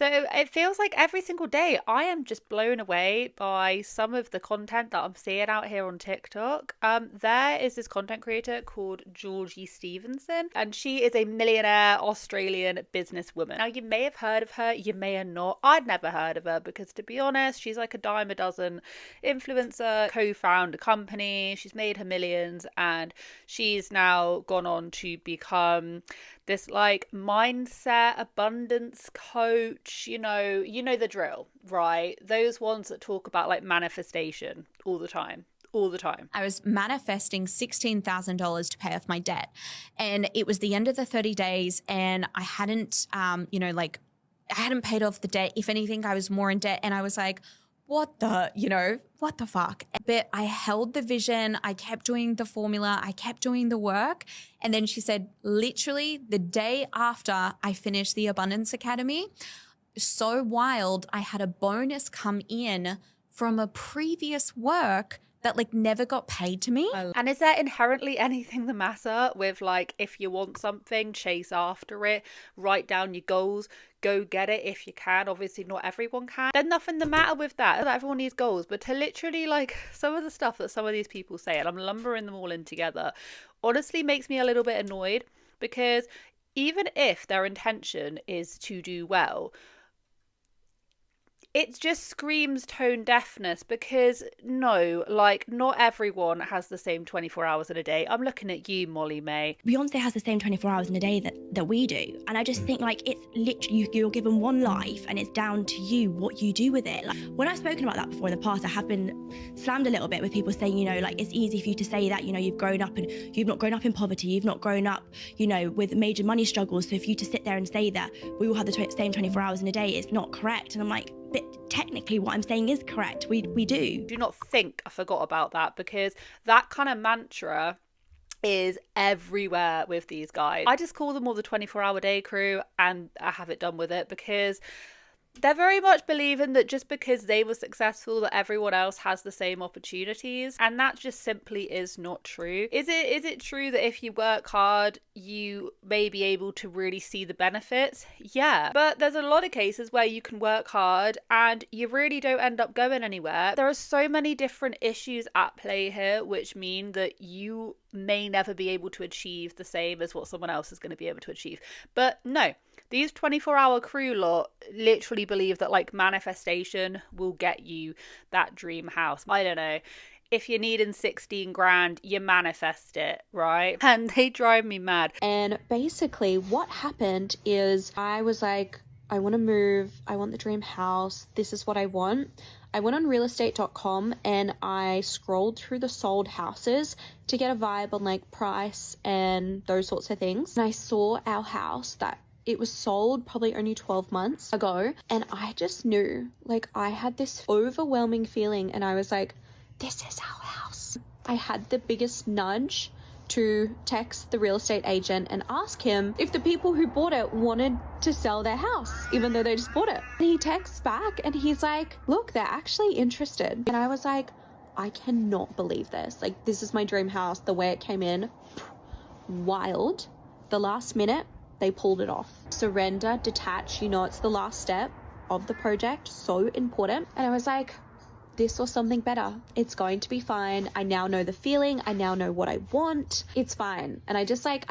So it feels like every single day I am just blown away by some of the content that I'm seeing out here on TikTok. There is this content creator called Georgie Stevenson, and she is a millionaire Australian businesswoman. Now, you may have heard of her, you may have not. I'd never heard of her because, to be honest, she's like a dime a dozen influencer, co-found a company, she's made her millions, and she's now gone on to become this like mindset abundance coach. You know the drill, right? Those ones that talk about like manifestation all the time. I was manifesting $16,000 to pay off my debt, and it was the end of the 30 days, and I hadn't I hadn't paid off the debt. If anything, I was more in debt, and I was like, what the fuck? But I held the vision. I kept doing the formula. I kept doing the work. And then she said, literally the day after I finished the Abundance Academy, so wild, I had a bonus come in from a previous work that like never got paid to me. And is there inherently anything the matter with like, if you want something, chase after it, write down your goals, go get it if you can. Obviously not everyone can. There's nothing the matter with that. Everyone needs goals, but to literally like some of the stuff that some of these people say, and I'm lumbering them all in together, honestly makes me a little bit annoyed, because even if their intention is to do well, it just screams tone deafness, because no, like not everyone has the same 24 hours in a day. I'm looking at you, Molly May. Beyonce has the same 24 hours in a day that we do. And I just think like it's literally, you're given one life and it's down to you what you do with it. Like when I've spoken about that before in the past, I have been slammed a little bit with people saying, like it's easy for you to say that, you've grown up and you've not grown up in poverty. You've not grown up, with major money struggles. So for you to sit there and say that we all have the same 24 hours in a day, it's not correct. And I'm like, but technically what I'm saying is correct. We do. Do not think I forgot about that, because that kind of mantra is everywhere with these guys. I just call them all the 24-hour day crew, and I have it done with it, because they're very much believing that just because they were successful that everyone else has the same opportunities, and that just simply is not true. Is it true that if you work hard you may be able to really see the benefits? Yeah, but there's a lot of cases where you can work hard and you really don't end up going anywhere. There are so many different issues at play here, which mean that you may never be able to achieve the same as what someone else is going to be able to achieve. But no, these 24-hour crew lot literally believe that like manifestation will get you that dream house. I don't know. If you're needing 16 grand, you manifest it, right? And they drive me mad. And basically what happened is I was like, I want to move. I want the dream house. This is what I want. I went on realestate.com and I scrolled through the sold houses to get a vibe on like price and those sorts of things. And I saw our house that it was sold probably only 12 months ago. And I just knew, like I had this overwhelming feeling and I was like, this is our house. I had the biggest nudge to text the real estate agent and ask him if the people who bought it wanted to sell their house, even though they just bought it. And he texts back and he's like, look, they're actually interested. And I was like, I cannot believe this. Like, this is my dream house. The way it came in, wild. The last minute, they pulled it off. Surrender, detach, it's the last step of the project. So important. And I was like, this or something better. It's going to be fine. I now know the feeling. I now know what I want. It's fine. And I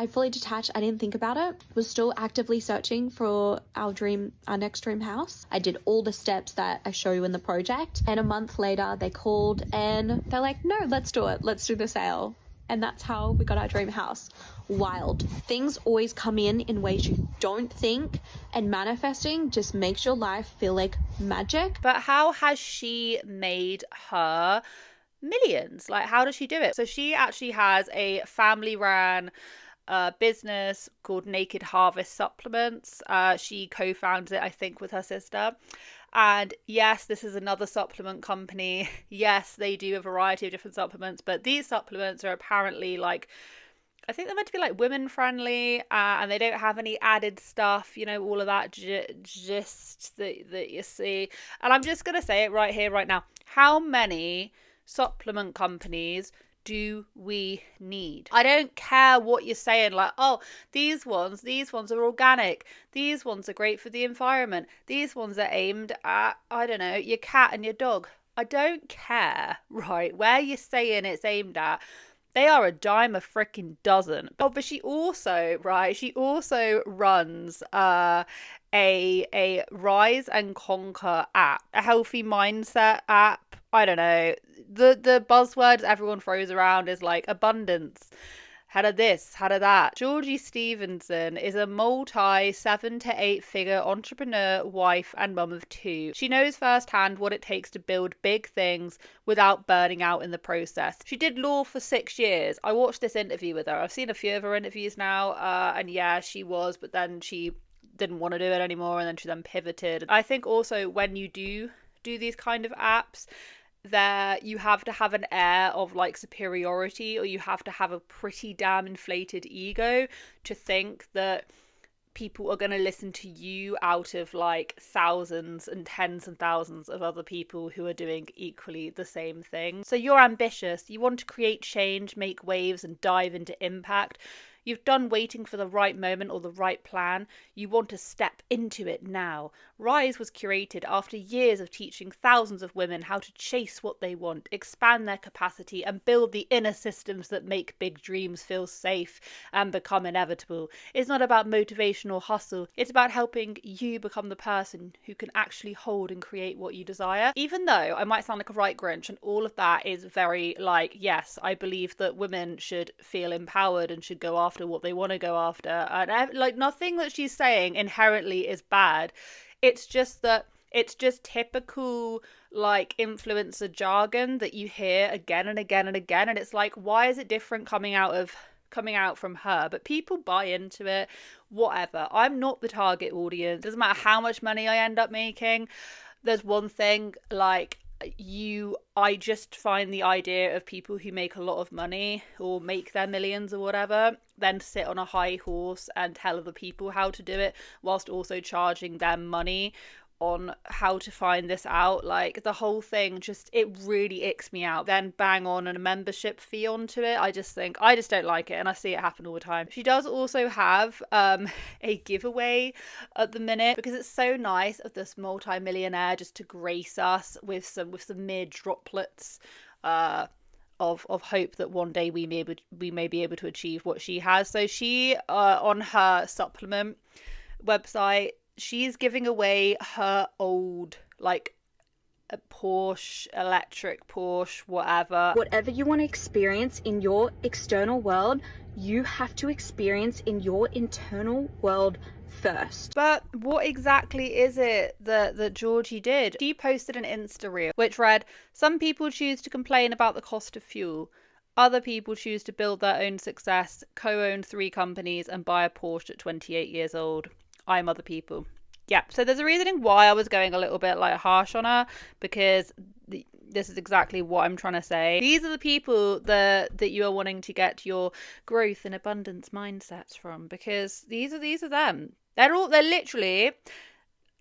fully detached. I didn't think about it. Was still actively searching for our next dream house. I did all the steps that I show you in the project. And a month later, they called and they're like, no, let's do it. Let's do the sale. And that's how we got our dream house. Wild. Things always come in ways you don't think, and manifesting just makes your life feel like magic. But how has she made her millions? Like, how does she do it? So she actually has a family-run business called Naked Harvest Supplements. She co-founded it, I think, with her sister. And yes, this is another supplement company. Yes, they do a variety of different supplements, but these supplements are apparently like, I think they're meant to be like women friendly, and they don't have any added stuff, all of that gist that you see. And I'm just going to say it right here, right now. How many supplement companies do we need? I don't care what you're saying, like, oh, these ones are organic, these ones are great for the environment, these ones are aimed at, I don't know, your cat and your dog. I don't care, right, where you're saying it's aimed at. They are a dime a freaking dozen. Oh, but she also runs a Rise and Conquer app, a healthy mindset app. I don't know. The buzzwords everyone throws around is like abundance. How of this, how of that. Georgie Stevenson is a multi 7 to 8 figure entrepreneur, wife, and mum of 2. She knows firsthand what it takes to build big things without burning out in the process. She did law for 6 years. I watched this interview with her. I've seen a few of her interviews now, and yeah, she was, but then she didn't want to do it anymore, and then she then pivoted. I think also when you do these kind of apps, there you have to have an air of like superiority, or you have to have a pretty damn inflated ego to think that people are going to listen to you out of like thousands and tens and thousands of other people who are doing equally the same thing. So you're ambitious, you want to create change, make waves, and dive into impact. You've done waiting for the right moment or the right plan. You want to step into it now. Rise was curated after years of teaching thousands of women how to chase what they want, expand their capacity, and build the inner systems that make big dreams feel safe and become inevitable. It's not about motivation or hustle. It's about helping you become the person who can actually hold and create what you desire. Even though I might sound like a right Grinch, and all of that is very like, yes, I believe that women should feel empowered and should go after what they want to go after, and like nothing that she's saying inherently is bad. It's just that it's just typical like influencer jargon that you hear again and again and again, and it's like, why is it different coming out from her? But people buy into it. Whatever, I'm not the target audience. Doesn't matter how much money I end up making. There's one thing, like, I just find the idea of people who make a lot of money or make their millions or whatever, then sit on a high horse and tell other people how to do it whilst also charging them money on how to find this out. Like, the whole thing just, it really icks me out. Then bang on a membership fee onto it. I just don't like it, and I see it happen all the time. She does also have a giveaway at the minute, because it's so nice of this multi-millionaire just to grace us with some mere droplets of hope that one day we may be able to achieve what she has. So she on her supplement website, she's giving away her old, like, a Porsche, electric Porsche, whatever. Whatever you want to experience in your external world, you have to experience in your internal world first. But what exactly is it that Georgie did? She posted an Insta reel which read, "Some people choose to complain about the cost of fuel. Other people choose to build their own success, co-own 3 companies, and buy a Porsche at 28 years old. I'm other people." Yeah, so there's a reasoning why I was going a little bit like harsh on her, because this is exactly what I'm trying to say. These are the people that you are wanting to get your growth and abundance mindsets from, because these are them. They're literally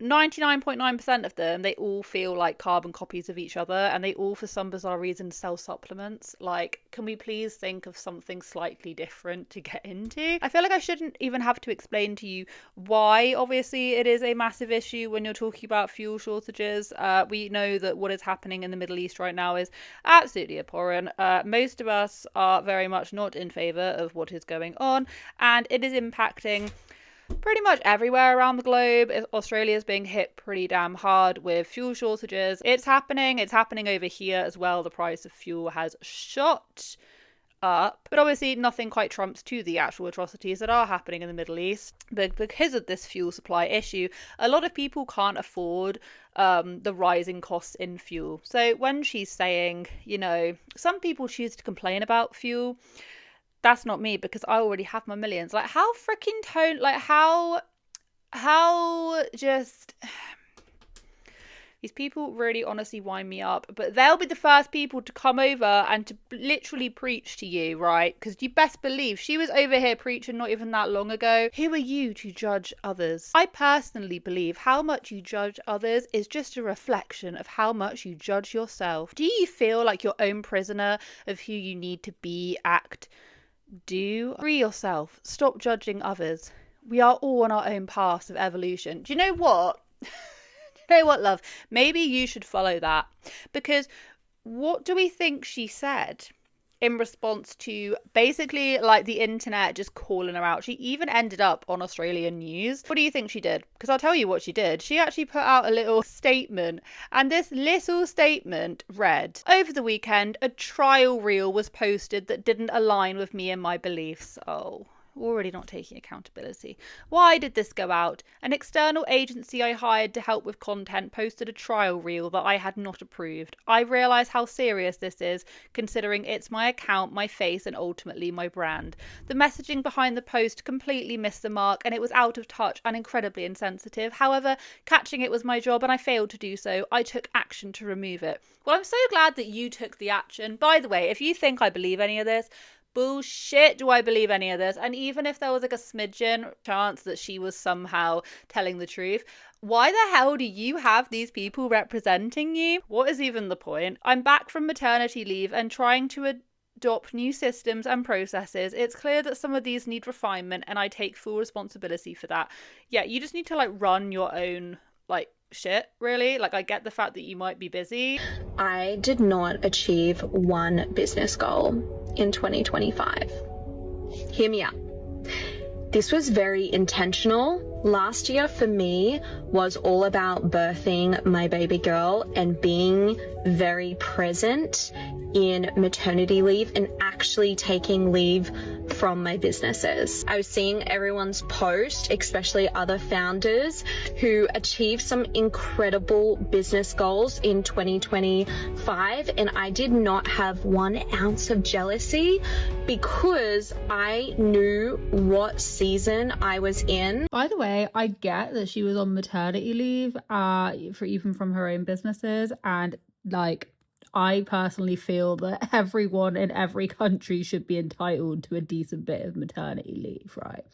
99.9% of them, they all feel like carbon copies of each other, and they all, for some bizarre reason, sell supplements. Like, can we please think of something slightly different to get into? I feel like I shouldn't even have to explain to you why, obviously, it is a massive issue when you're talking about fuel shortages. We know that what is happening in the Middle East right now is absolutely abhorrent. Most of us are very much not in favour of what is going on, and it is impacting pretty much everywhere around the globe. Australia's being hit pretty damn hard with fuel shortages. It's happening over here as well. The price of fuel has shot up, but obviously nothing quite trumps to the actual atrocities that are happening in the Middle East. But because of this fuel supply issue, a lot of people can't afford the rising costs in fuel. So when she's saying, you know, some people choose to complain about fuel, that's not me, because I already have my millions. Like, how freaking how just These people really honestly wind me up, but they'll be the first people to come over and to literally preach to you, right? Because you best believe she was over here preaching not even that long ago. Who are you to judge others? I personally believe how much you judge others is just a reflection of how much you judge yourself. Do you feel like your own prisoner of who you need to be, act, do? Free yourself. Stop judging others. We are all on our own paths of evolution. Do you know what? You know what, love? Maybe you should follow that. Because what do we think she said in response to basically like the internet just calling her out? She even ended up on Australian news. What do you think she did? Because I'll tell you what she did. She actually put out a little statement, and this little statement read, "Over the weekend, a trial reel was posted that didn't align with me and my beliefs." Oh, already not taking accountability. Why did this go out? An external agency I hired to help with content posted a trial reel that I had not approved. I realise how serious this is, considering it's my account, my face, and ultimately my brand. The messaging behind the post completely missed the mark, and it was out of touch and incredibly insensitive. However, catching it was my job and I failed to do so. I took action to remove it. Well, I'm so glad that you took the action. By the way, if you think I believe any of this, bullshit, do I believe any of this? And even if there was like a smidgen chance that she was somehow telling the truth, why the hell do you have these people representing you? What is even the point? I'm back from maternity leave and trying to adopt new systems and processes. It's clear that some of these need refinement, and I take full responsibility for that. Yeah, you just need to like run your own like shit, really. Like, I get the fact that you might be busy. I did not achieve one business goal in 2025. Hear me out. This was very intentional. Last year for me was all about birthing my baby girl and being very present in maternity leave and actually taking leave from my businesses. I was seeing everyone's post, especially other founders who achieved some incredible business goals in 2025, and I did not have 1 ounce of jealousy because I knew what season I was in. By the way, I get that she was on maternity leave for even from her own businesses, and like, I personally feel that everyone in every country should be entitled to a decent bit of maternity leave, right?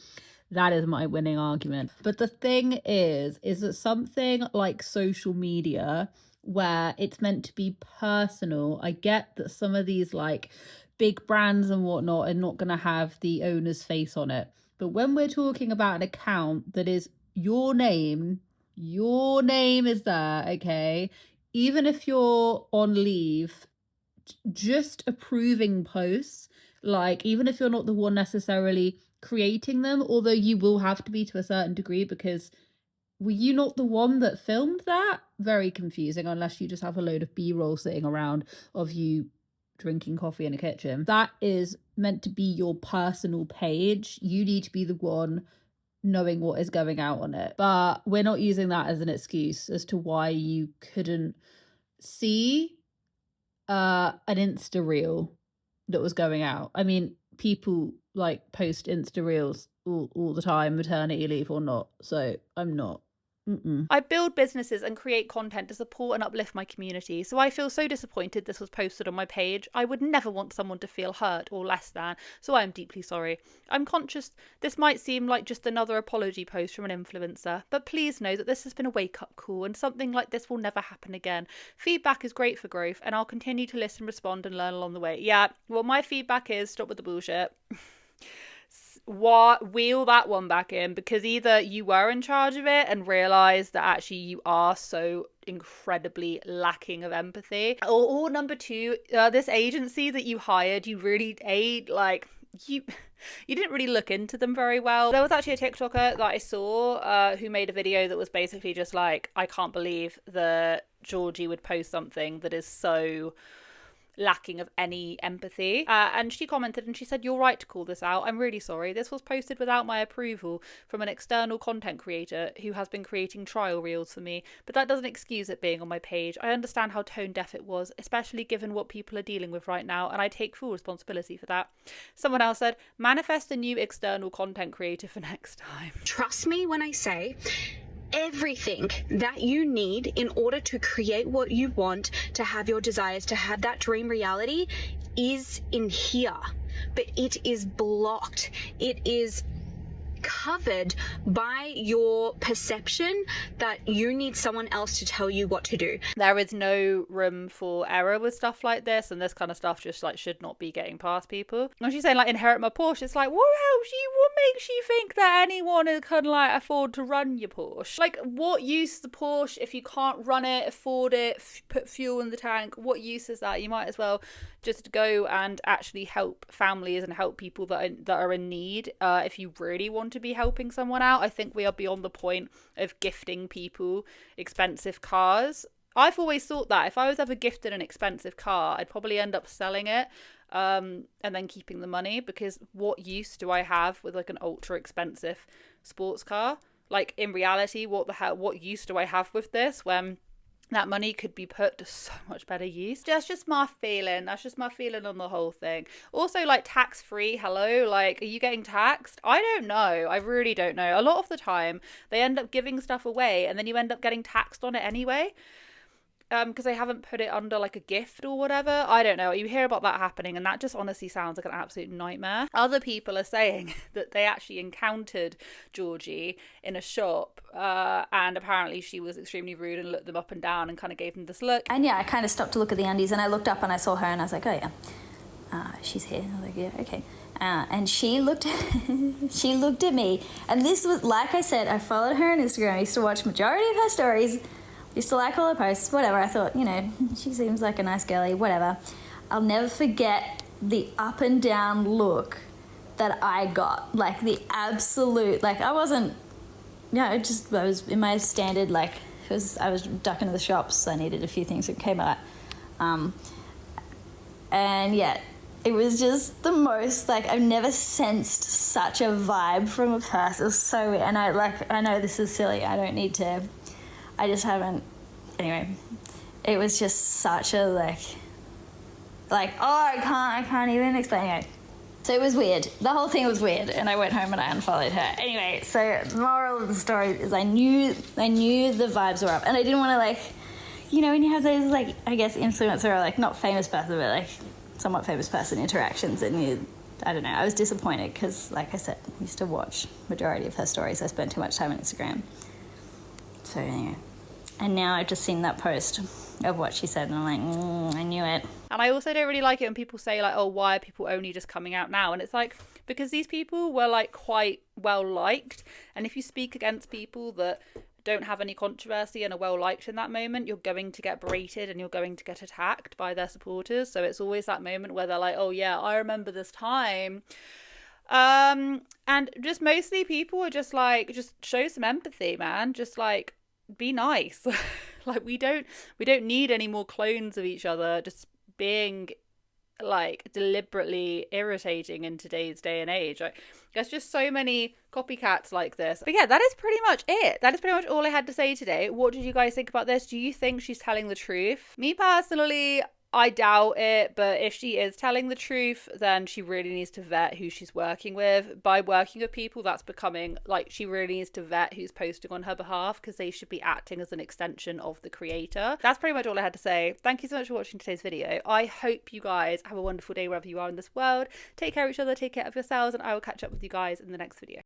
That is my winning argument. But the thing is that something like social media, where it's meant to be personal, I get that some of these like big brands and whatnot are not going to have the owner's face on it. But when we're talking about an account that is your name is there, okay? Even if you're on leave, just approving posts, like even if you're not the one necessarily creating them, although you will have to be to a certain degree, because were you not the one that filmed that? Very confusing, unless you just have a load of B-roll sitting around of you drinking coffee in a kitchen. That is meant to be your personal page. You need to be the one knowing what is going out on it. But we're not using that as an excuse as to why you couldn't see an Insta reel that was going out. I mean, people like post Insta reels all the time, maternity leave or not. So I'm not. I build businesses and create content to support and uplift my community, so I feel so disappointed this was posted on my page. I would never want someone to feel hurt or less than, so I am deeply sorry. I'm conscious this might seem like just another apology post from an influencer, but please know that this has been a wake-up call and something like this will never happen again. Feedback is great for growth, and I'll continue to listen, respond, and learn along the way. Yeah, well, my feedback is stop with the bullshit. Wheel that one back in, because either you were in charge of it and realized that actually you are so incredibly lacking of empathy, or number two, this agency that you hired, you really you didn't really look into them very well. There was actually a TikToker that I saw who made a video that was basically just like, I can't believe that Georgie would post something that is so lacking of any empathy, and she commented and she said, "You're right to call this out. I'm really sorry. This was posted without my approval from an external content creator who has been creating trial reels for me, but that doesn't excuse it being on my page. I understand how tone deaf it was, especially given what people are dealing with right now, and I take full responsibility for that." Someone else said, "Manifest a new external content creator for next time." Trust me when I say everything that you need in order to create what you want, to have your desires, to have that dream reality is in here. But it is blocked. It is covered by your perception that you need someone else to tell you what to do. There is no room for error with stuff like this, and this kind of stuff just like should not be getting past people. When she's saying like inherit my Porsche, it's like what makes you think that anyone can like afford to run your Porsche? Like, what use is the Porsche if you can't run it, afford it, put fuel in the tank? What use is that? You might as well just go and actually help families and help people that are in need. If you really want to be helping someone out, I think we are beyond the point of gifting people expensive cars. I've always thought that if I was ever gifted an expensive car, I'd probably end up selling it and then keeping the money, because what use do I have with like an ultra expensive sports car? Like, in reality, what use do I have with this when that money could be put to so much better use? That's just my feeling. That's just my feeling on the whole thing. Also, like, tax-free, hello? Like, are you getting taxed? I don't know. I really don't know. A lot of the time, they end up giving stuff away and then you end up getting taxed on it anyway. Because they haven't put it under like a gift or whatever. I don't know. You hear about that happening and that just honestly sounds like an absolute nightmare. Other people are saying that they actually encountered Georgie in a shop and apparently she was extremely rude and looked them up and down and kind of gave them this look. And yeah, I kind of stopped to look at the undies and I looked up and I saw her and I was like, oh yeah, she's here. I was like, yeah, okay. And she looked at me, and this was, like I said, I followed her on Instagram. I used to watch majority of her stories. Used to like all her posts, whatever. I thought, you know, she seems like a nice girlie, whatever. I'll never forget the up and down look that I got. Like, the absolute, like, I wasn't, you know, I was in my standard, like, I was ducking to the shops. I needed a few things that came out. And yeah, it was just the most, like, I've never sensed such a vibe from a person. It was so weird. And I know this is silly. I don't need to... I just haven't, anyway, it was just such a, like, I can't even explain it. So it was weird. The whole thing was weird, and I went home and I unfollowed her. Anyway, so the moral of the story is I knew the vibes were up, and I didn't want to, like, you know, when you have those, like, I guess influencer or, like, not famous person, but, like, somewhat famous person interactions, and I don't know, I was disappointed because, like I said, I used to watch majority of her stories. I spent too much time on Instagram. So anyway, and now I've just seen that post of what she said and I'm like, I knew it. And I also don't really like it when people say like, oh, why are people only just coming out now? And it's like, because these people were like quite well liked, and if you speak against people that don't have any controversy and are well liked in that moment, you're going to get berated and you're going to get attacked by their supporters. So it's always that moment where they're like, oh yeah, I remember this time. And just mostly people are just like, just show some empathy, man. Just like, be nice. Like, we don't need any more clones of each other just being like deliberately irritating in today's day and age. Like, there's just so many copycats like this. But yeah, that is pretty much it. That is pretty much all I had to say today. What did you guys think about this? Do you think she's telling the truth? Me personally, I doubt it, but if she is telling the truth, then she really needs to vet who she's working with. By working with people, that's becoming, like, she really needs to vet who's posting on her behalf, because they should be acting as an extension of the creator. That's pretty much all I had to say. Thank you so much for watching today's video. I hope you guys have a wonderful day wherever you are in this world. Take care of each other, take care of yourselves, and I will catch up with you guys in the next video.